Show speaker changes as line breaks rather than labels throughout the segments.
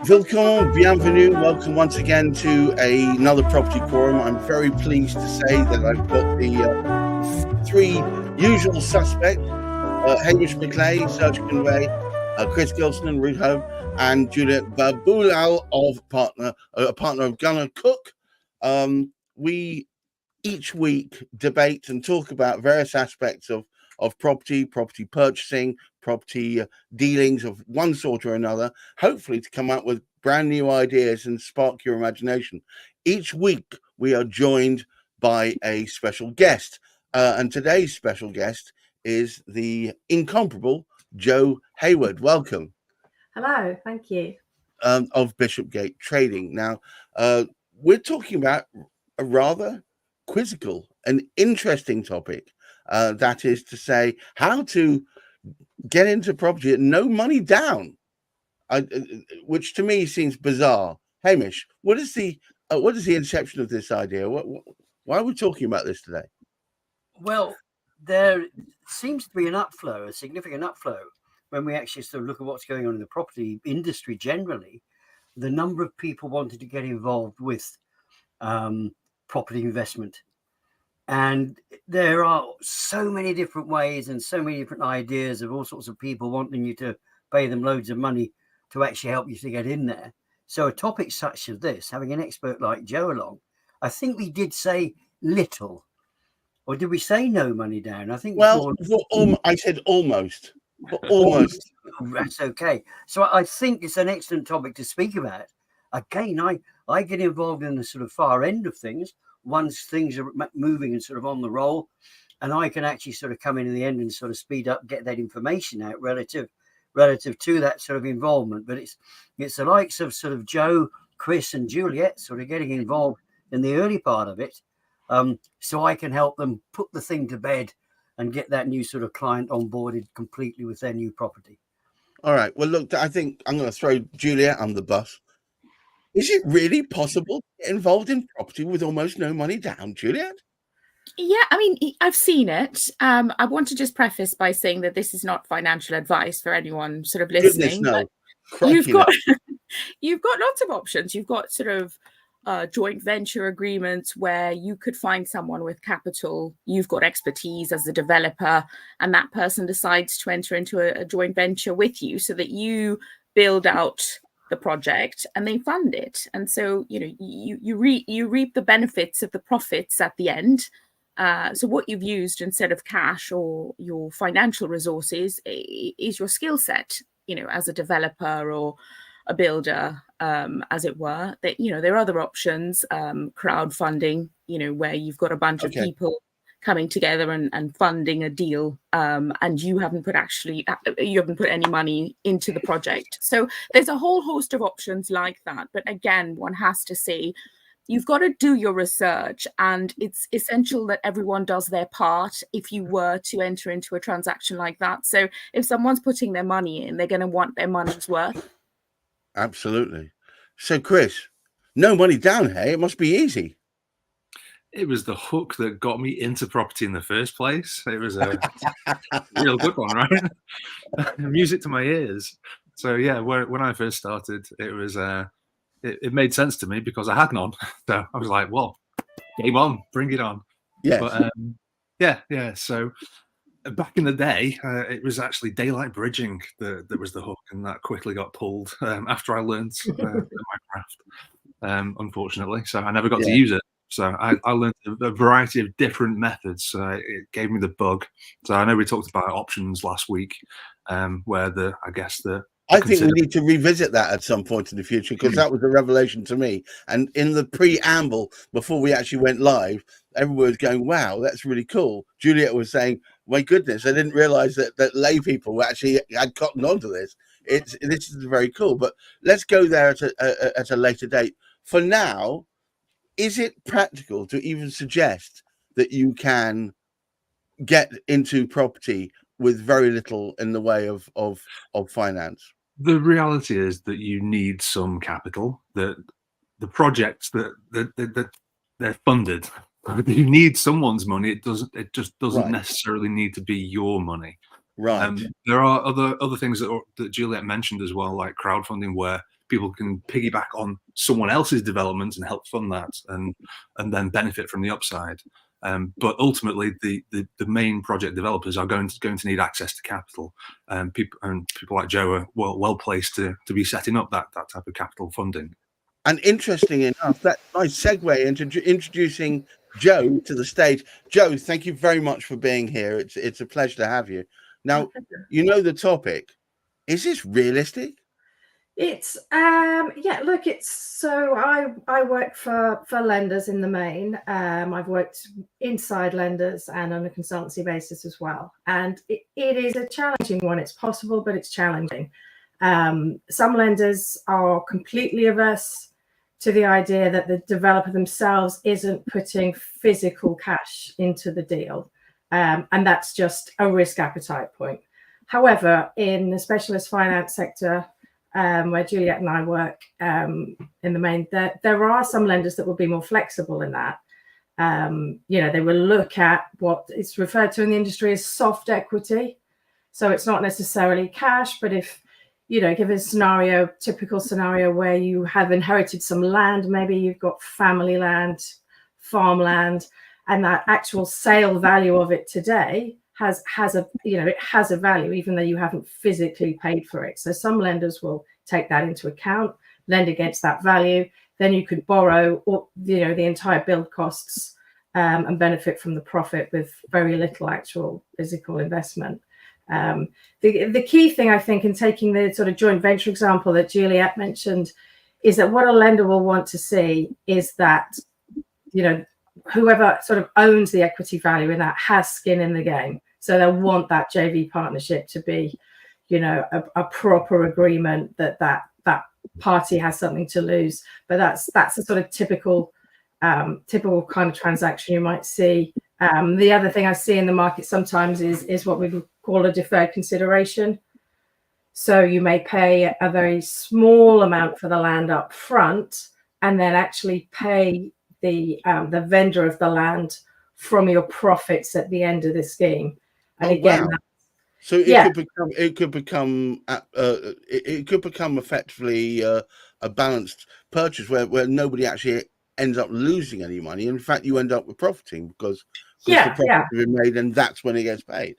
Welcome, bienvenue, welcome once again to another Property Quorum. I'm very pleased to say that I've got the three usual suspects, Hamish, McLay, Search Convey, Chris Gilsenan, Root Home, and Juliet Baboolal, a partner of gunnercooke. We each week debate and talk about various aspects of property purchasing, property dealings of one sort or another, hopefully to come up with brand new ideas and spark your imagination. Each week we are joined by a special guest, and today's special guest is the incomparable Jo Haywood. Welcome.
Hello, thank you.
Of Bishopsgate Trading. Now, we're talking about a rather quizzical and interesting topic, that is to say, how to get into property at no money down, which to me seems bizarre. Hamish, what is the inception of this idea? Why are we talking about this today?
Well, there seems to be a significant upflow, when we actually sort of look at what's going on in the property industry generally. The number of people wanting to get involved with property investment. And there are so many different ways and so many different ideas of all sorts of people wanting you to pay them loads of money to actually help you to get in there. So a topic such as this, having an expert like Jo along, I think we did say little. Or did we say no money down? I think.
Well, I said almost. Almost.
That's okay. So I think it's an excellent topic to speak about. Again, I get involved in the sort of far end of things once things are moving and sort of on the roll, and I can actually sort of come in the end and sort of speed up, get that information out relative to that sort of involvement. But it's the likes of sort of Jo, Chris and Juliet sort of getting involved in the early part of it, so I can help them put the thing to bed and get that new sort of client onboarded completely with their new property.
All right. Well, look, I think I'm going to throw Juliet on the bus. Is it really possible to get involved in property with almost no money down, Juliet?
Yeah, I mean, I've seen it. I want to just preface by saying that this is not financial advice for anyone sort of listening.
Goodness, no.
You've got lots of options. You've got sort of joint venture agreements where you could find someone with capital, you've got expertise as a developer, and that person decides to enter into a joint venture with you so that you build out the project and they fund it. And so, you reap the benefits of the profits at the end. So what you've used instead of cash or your financial resources is your skill set, as a developer or a builder, as it were. That there are other options, crowdfunding, where you've got a bunch of people coming together and funding a deal, and you haven't put any money into the project. So there's a whole host of options like that. But again, one has to say, you've got to do your research, and it's essential that everyone does their part if you were to enter into a transaction like that. So if someone's putting their money in, they're going to want their money's worth.
Absolutely. So, Chris, no money down, hey? It must be easy.
It was the hook that got me into property in the first place. It was a real good one, right? Music to my ears. So yeah, when I first started, it was it made sense to me because I had none. So I was like, well, game on, bring it on.
Yes.
But yeah. So back in the day, it was actually daylight bridging that was the hook, and that quickly got pulled after I learned my craft, unfortunately. So I never got to use it. So I learned a variety of different methods. It gave me the bug. So I know we talked about options last week, where the
I think we need to revisit that at some point in the future, because that was a revelation to me. And in the preamble, before we actually went live, everyone was going, wow, that's really cool. Juliet was saying, my goodness, I didn't realize that lay people actually had gotten onto this. This is very cool. But let's go there at a later date. For now, is it practical to even suggest that you can get into property with very little in the way of finance?
The reality is that you need some capital. That the projects that they're funded, you need someone's money. It just doesn't necessarily need to be your money.
Right.
There are other things that Juliet mentioned as well, like crowdfunding, where people can piggyback on someone else's development and help fund that, and then benefit from the upside. But ultimately, the main project developers are going to need access to capital, and people like Joe are well placed to be setting up that type of capital funding.
And interesting enough, that nice segue into introducing Joe to the stage. Joe, thank you very much for being here. It's a pleasure to have you. Now, you know the topic. Is this realistic?
It's look, I work for lenders in the main. I've worked inside lenders and on a consultancy basis as well, and it is a challenging one. It's possible, but it's challenging. Some lenders are completely averse to the idea that the developer themselves isn't putting physical cash into the deal, and that's just a risk appetite point. However, in the specialist finance sector, where Juliet and I work in the main, there are some lenders that will be more flexible in that. They will look at what is referred to in the industry as soft equity. So it's not necessarily cash, but if, give a typical scenario where you have inherited some land, maybe you've got family land, farmland, and that actual sale value of it today has a value, even though you haven't physically paid for it. So some lenders will take that into account, lend against that value. Then you could borrow, the entire build costs and benefit from the profit with very little actual physical investment. The key thing, I think, in taking the sort of joint venture example that Juliet mentioned, is that what a lender will want to see is that, whoever sort of owns the equity value in that has skin in the game. So they'll want that JV partnership to be, a proper agreement that party has something to lose. But that's a sort of typical kind of transaction you might see. The other thing I see in the market sometimes is what we would call a deferred consideration. So you may pay a very small amount for the land up front, and then actually pay the vendor of the land from your profits at the end of the scheme. And again,
wow. So it could become effectively a balanced purchase where nobody actually ends up losing any money. In fact, you end up with profiting because the profit has been made, and that's when it gets paid.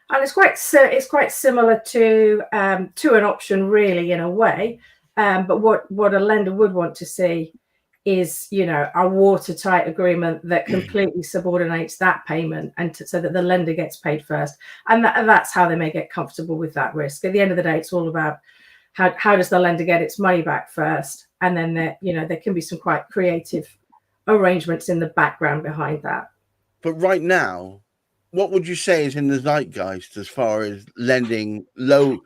And it's quite similar to an option, really, in a way. But what a lender would want to see is, a watertight agreement that completely subordinates that payment, and so that the lender gets paid first. And that's how they may get comfortable with that risk. At the end of the day, it's all about how does the lender get its money back first, and then there can be some quite creative arrangements in the background behind that.
But right now, what would you say is in the zeitgeist as far as lending, low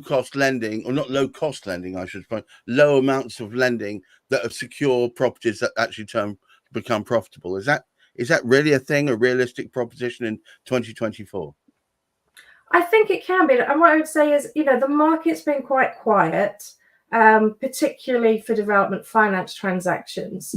cost lending, or not low cost lending, I should say, low amounts of lending that are secure properties that actually become profitable? Is that really a thing, a realistic proposition in 2024?
I think it can be. And what I would say is, the market's been quite quiet, particularly for development finance transactions.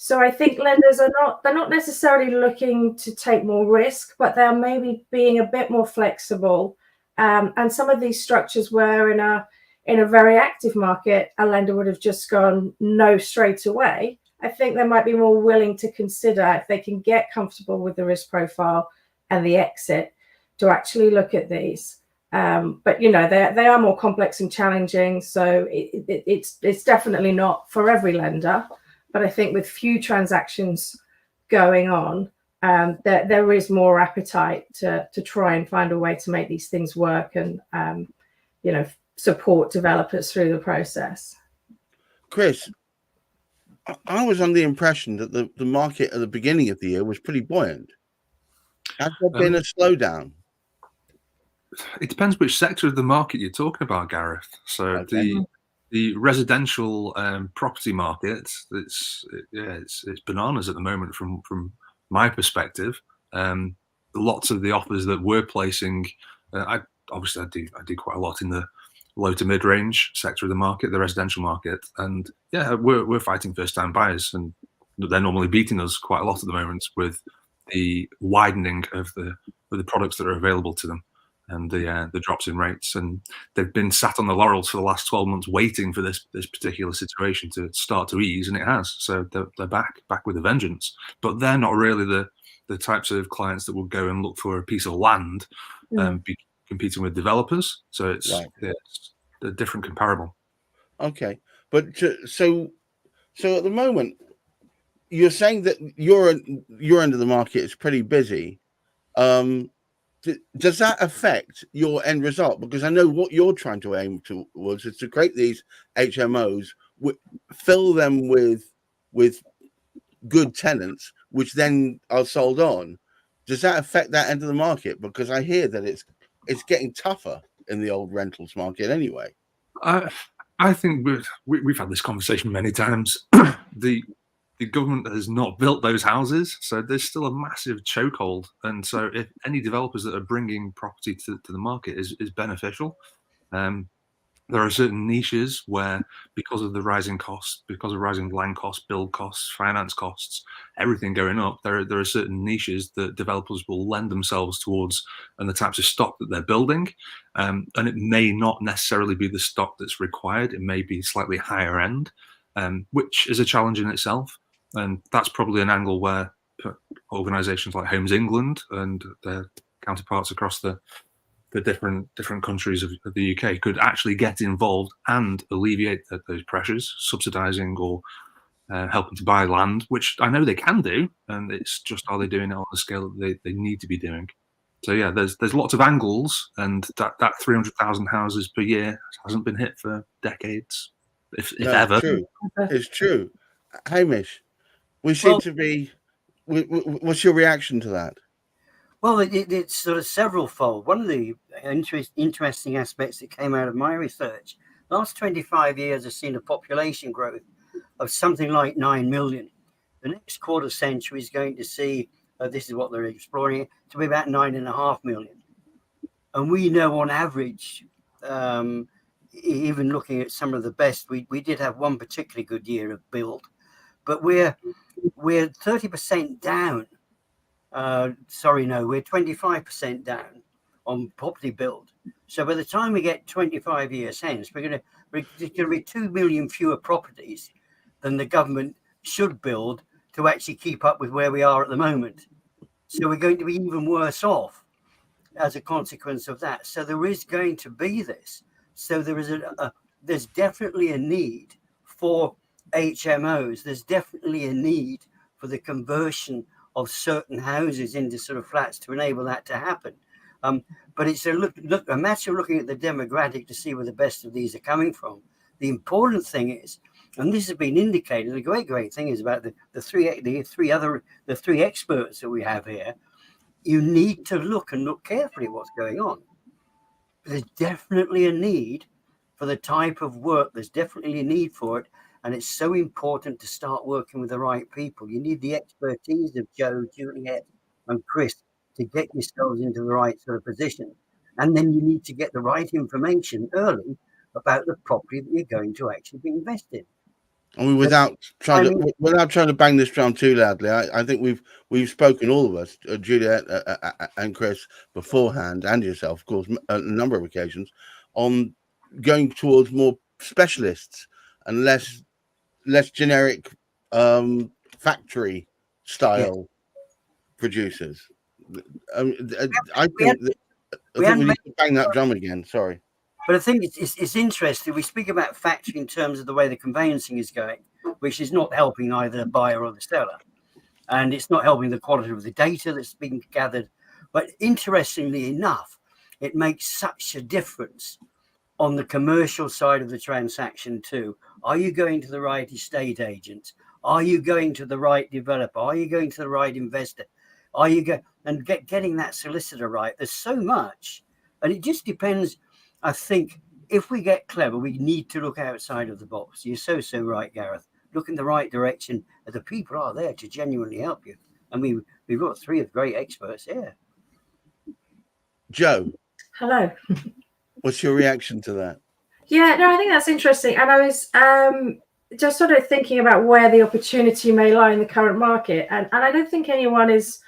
So I think lenders they're not necessarily looking to take more risk, but they're maybe being a bit more flexible. And some of these structures where in a very active market, a lender would have just gone no straight away. I think they might be more willing to consider, if they can get comfortable with the risk profile and the exit, to actually look at these. But they are more complex and challenging, so it's definitely not for every lender. But I think with few transactions going on, there is more appetite to try and find a way to make these things work and support developers through the process.
Chris, I was under the impression that the market at the beginning of the year was pretty buoyant. Has there been a slowdown?
It depends which sector of the market you're talking about, Gareth. So
Okay.
the residential property market, it's bananas at the moment from my perspective. Lots of the offers that we're placing, I do quite a lot in the low to mid range sector of the market, the residential market, and yeah, we're fighting first time buyers, and they're normally beating us quite a lot at the moment with the widening of the products that are available to them and the drops in rates. And they've been sat on the laurels for the last 12 months waiting for this particular situation to start to ease, and it has. So they're back with a vengeance. But they're not really the types of clients that will go and look for a piece of land be competing with developers. So it's a different comparable. Okay,
but so at the moment, you're saying that your end of the market is pretty busy. Does that affect your end result? Because I know what you're trying to aim towards is to create these HMOs, fill them with good tenants, which then are sold on. Does that affect that end of the market? Because I hear that it's getting tougher in the old rentals market anyway.
I think we've had this conversation many times. The government has not built those houses, so there's still a massive chokehold. And so if any developers that are bringing property to the market is beneficial. There are certain niches where, because of the rising costs, because of rising land costs, build costs, finance costs, everything going up, there are certain niches that developers will lend themselves towards and the types of stock that they're building. And it may not necessarily be the stock that's required. It may be slightly higher end, which is a challenge in itself. And that's probably an angle where organisations like Homes England and their counterparts across the different countries of the UK could actually get involved and alleviate those pressures, subsidising or helping to buy land, which I know they can do, and it's just, are they doing it on the scale that they need to be doing? So yeah, there's lots of angles, and that 300,000 houses per year hasn't been hit for decades, if ever.
It's true. Hamish, we seem to be. What's your reaction to that?
Well, it's sort of several-fold. One of the interesting aspects that came out of my research, last 25 years has seen a population growth of something like 9 million. The next quarter century is going to see, this is what they're exploring, to be about 9.5 million. And we know on average, even looking at some of the best, we did have one particularly good year of build, but we're 30% down. We're 25% down on property build. So by the time we get 25 years hence, there's going to be 2 million fewer properties than the government should build to actually keep up with where we are at the moment. So we're going to be even worse off as a consequence of that. So there is going to be this. So there's definitely a need for HMOs. There's definitely a need for the conversion of certain houses into sort of flats to enable that to happen. But it's a matter of looking at the demographic to see where the best of these are coming from. The important thing is, and this has been indicated, the great thing is about the three experts that we have here. You need to look carefully at what's going on. There's definitely a need for the type of work. There's definitely a need for it. And it's so important to start working with the right people. You need the expertise of Joe, Juliet, and Chris to get yourselves into the right sort of position. And then you need to get the right information early about the property that you're going to actually be invested in.
I mean, without trying to bang this drum too loudly, I think we've spoken, all of us, Juliet and Chris beforehand, and yourself, of course, a number of occasions, on going towards more specialists and less generic factory style producers. I think we need to bang that drum again. Sorry.
But I think it's interesting. We speak about factory in terms of the way the conveyancing is going, which is not helping either the buyer or the seller. And it's not helping the quality of the data that's being gathered. But interestingly enough, it makes such a difference on the commercial side of the transaction too. Are you going to the right estate agent? Are you going to the right developer? Are you going to the right investor? Are you getting that solicitor right? There's so much, and it just depends. I think if we get clever, we need to look outside of the box. You're so right, Gareth. Look in the right direction, and the people are there to genuinely help you. And we've got three of great experts here.
Joe.
Hello.
What's your reaction to that?
Yeah, no, I think that's interesting. And I was just sort of thinking about where the opportunity may lie in the current market. And I don't think anyone is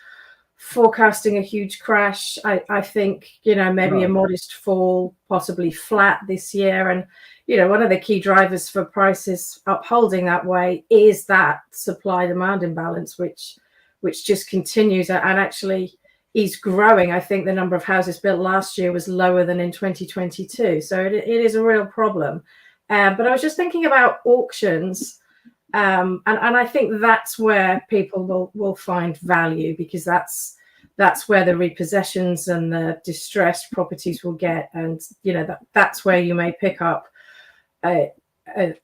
forecasting a huge crash. I think, maybe a modest fall, possibly flat this year. And, one of the key drivers for prices upholding that way is that supply-demand imbalance, which just continues and actually is growing. I think the number of houses built last year was lower than in 2022. So it is a real problem. But I was just thinking about auctions. And I think that's where people will find value, because that's where the repossessions and the distressed properties will get. And, that's where you may pick up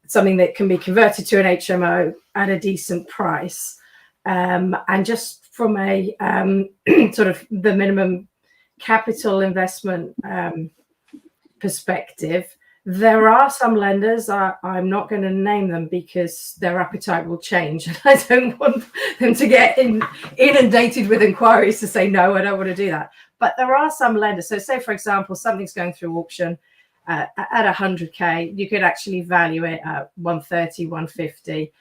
something that can be converted to an HMO at a decent price. And just from a sort of the minimum capital investment perspective, there are some lenders, I'm not going to name them because their appetite will change. And I don't want them to get inundated with inquiries to say, no, I don't want to do that. But there are some lenders. So say, for example, something's going through auction at 100K, you could actually value it at 130, 150.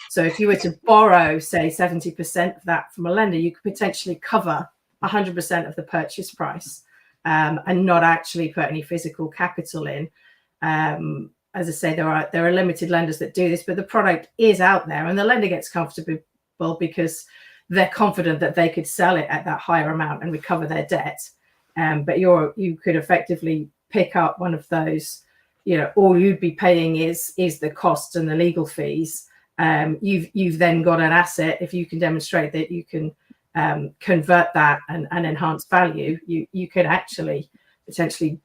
So if you were to borrow, say, 70% of that from a lender, you could potentially cover 100% of the purchase price and not actually put any physical capital in. As I say, there are limited lenders that do this, but the product is out there, and the lender gets comfortable because they're confident that they could sell it at that higher amount and recover their debt. But you could effectively pick up one of those. All you'd be paying is the costs and the legal fees. You've then got an asset. If you can demonstrate that you can convert that and enhance value, you could actually potentially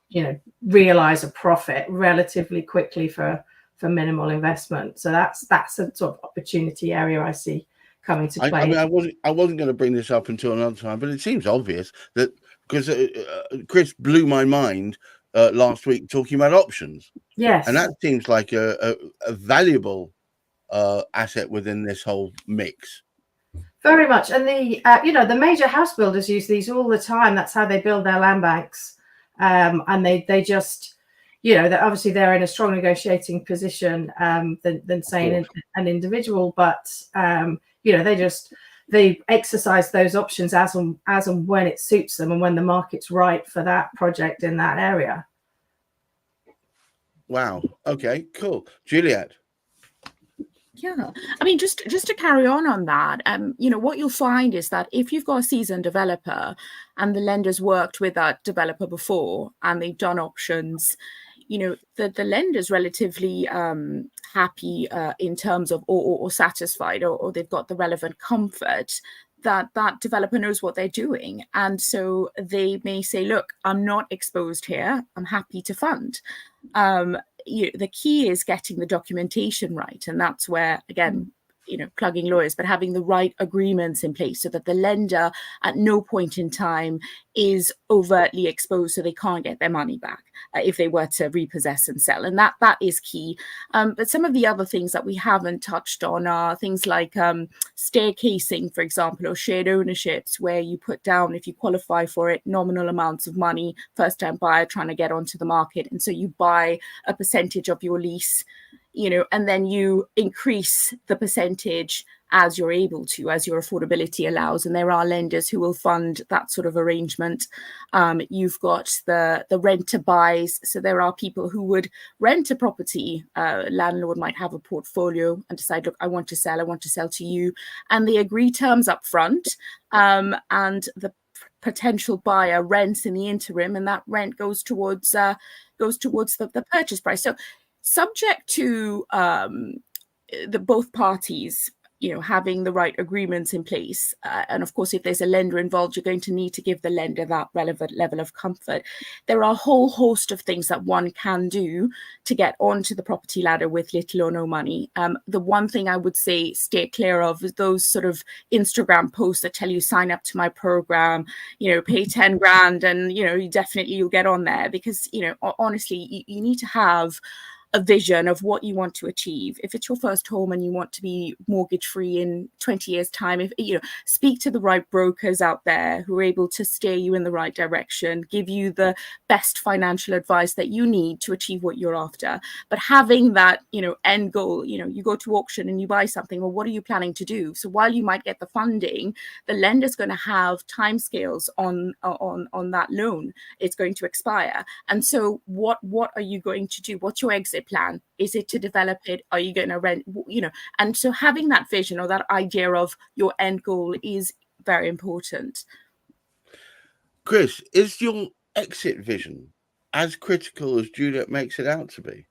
realize a profit relatively quickly for minimal investment. So that's a sort of opportunity area I see coming to play.
I wasn't going to bring this up until another time, but it seems obvious that because Chris blew my mind last week talking about options.
Yes,
and that seems like a valuable asset within this whole mix.
Very much. And the major house builders use these all the time. That's how they build their land banks. And they just, that obviously they're in a strong negotiating position than saying an individual, but they exercise those options as and when it suits them and when the market's right for that project in that area.
Wow. Okay, cool. Juliet.
Yeah, I mean, just to carry on that, what you'll find is that if you've got a seasoned developer and the lender's worked with that developer before and they've done options, the lender's relatively happy in terms of or satisfied or they've got the relevant comfort that developer knows what they're doing. And so they may say, look, I'm not exposed here. I'm happy to fund. The key is getting the documentation right. And that's where, again, plugging lawyers, but having the right agreements in place so that the lender at no point in time is overtly exposed so they can't get their money back if they were to repossess and sell. And that is key. But some of the other things that we haven't touched on are things like staircasing, for example, or shared ownerships, where you put down, if you qualify for it, nominal amounts of money, first-time buyer trying to get onto the market. And so you buy a percentage of your lease, and then you increase the percentage as you're able to, as your affordability allows. And there are lenders who will fund that sort of arrangement. You've got the rent to buys. So there are people who would rent a property. Landlord might have a portfolio and decide, look, I want to sell to you. And they agree terms up front. And the potential buyer rents in the interim, and that rent goes towards the purchase price. So subject to the both parties having the right agreements in place. And of course, if there's a lender involved, you're going to need to give the lender that relevant level of comfort. There are a whole host of things that one can do to get onto the property ladder with little or no money. The one thing I would say stay clear of is those sort of Instagram posts that tell you sign up to my program, pay 10 grand and, you'll get on there, because, honestly, you need to have a vision of what you want to achieve. If it's your first home and you want to be mortgage free in 20 years time, speak to the right brokers out there who are able to steer you in the right direction, give you the best financial advice that you need to achieve what you're after. But having that, end goal, you go to auction and you buy something, well, what are you planning to do? So while you might get the funding, the lender's going to have timescales on that loan. It's going to expire. And so what are you going to do? What's your exit plan? Is it to develop it? Are you going to rent? And so having that vision or that idea of your end goal is very important.
Chris, is your exit vision as critical as Juliet makes it out to be?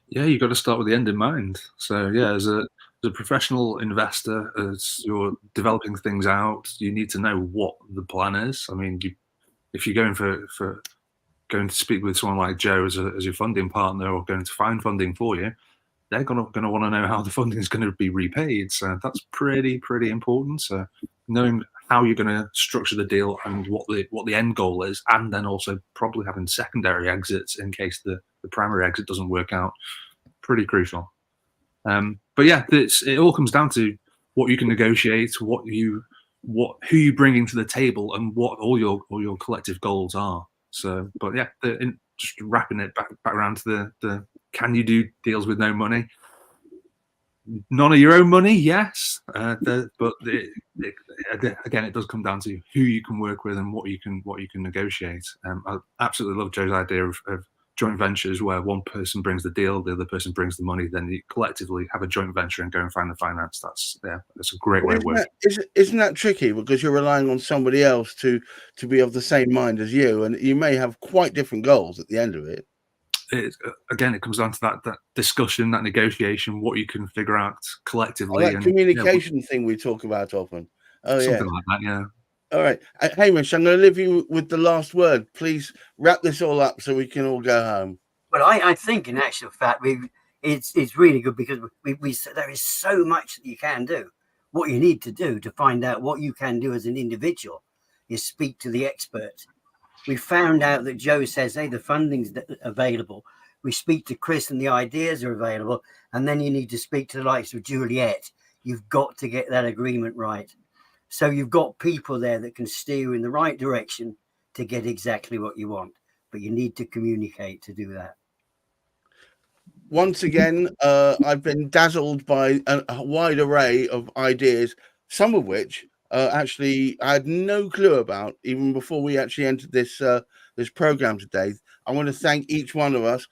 Yeah, you've got to start with the end in mind. So yeah, as a professional investor, as you're developing things out, you need to know what the plan is. I mean, if you're going for going to speak with someone like Joe as your funding partner, or going to find funding for you, they're going to want to know how the funding is going to be repaid. So that's pretty important. So knowing how you're going to structure the deal and what the end goal is, and then also probably having secondary exits in case the primary exit doesn't work out, pretty crucial. But yeah, it all comes down to what you can negotiate, who you bring into the table, and what all your collective goals are. So, but yeah, just wrapping it back around to the can you do deals with no money? None of your own money, yes. But again, it does come down to who you can work with and what you can negotiate. I absolutely love Joe's idea of joint ventures, where one person brings the deal, the other person brings the money, then you collectively have a joint venture and go and find the finance. That's a great way of working.
Isn't that tricky, because you're relying on somebody else to be of the same mind as you, and you may have quite different goals at the end of it?
Again, it comes down to that discussion, that negotiation, what you can figure out collectively.
That communication thing we talk about often. Oh,
something like that, yeah.
All right, Hamish, I'm going to leave you with the last word. Please wrap this all up so we can all go home.
Well, I think in actual fact, it's really good, because there is so much that you can do. What you need to do to find out what you can do as an individual is speak to the expert. We found out that Joe says, hey, the funding's available. We speak to Chris and the ideas are available. And then you need to speak to the likes of Juliet. You've got to get that agreement right. So you've got people there that can steer you in the right direction to get exactly what you want. But you need to communicate to do that.
Once again, I've been dazzled by a wide array of ideas, some of which actually I had no clue about even before we actually entered this program today. I want to thank each one of us.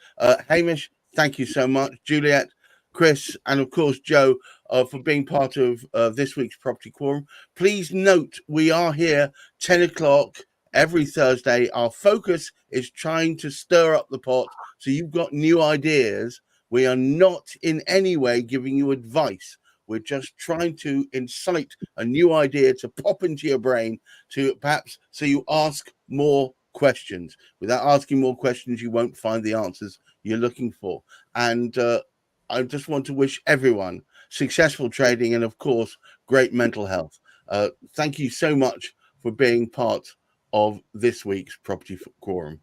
Hamish, thank you so much. Juliet, Chris, and of course Joe, for being part of this week's Property Quorum. Please note, we are here 10 o'clock every Thursday. Our focus is trying to stir up the pot, so you've got new ideas. We are not in any way giving you advice. We're just trying to incite a new idea to pop into your brain, to perhaps so you ask more questions. Without asking more questions, you won't find the answers you're looking for. And I just want to wish everyone successful trading and, of course, great mental health. Thank you so much for being part of this week's Property Quorum.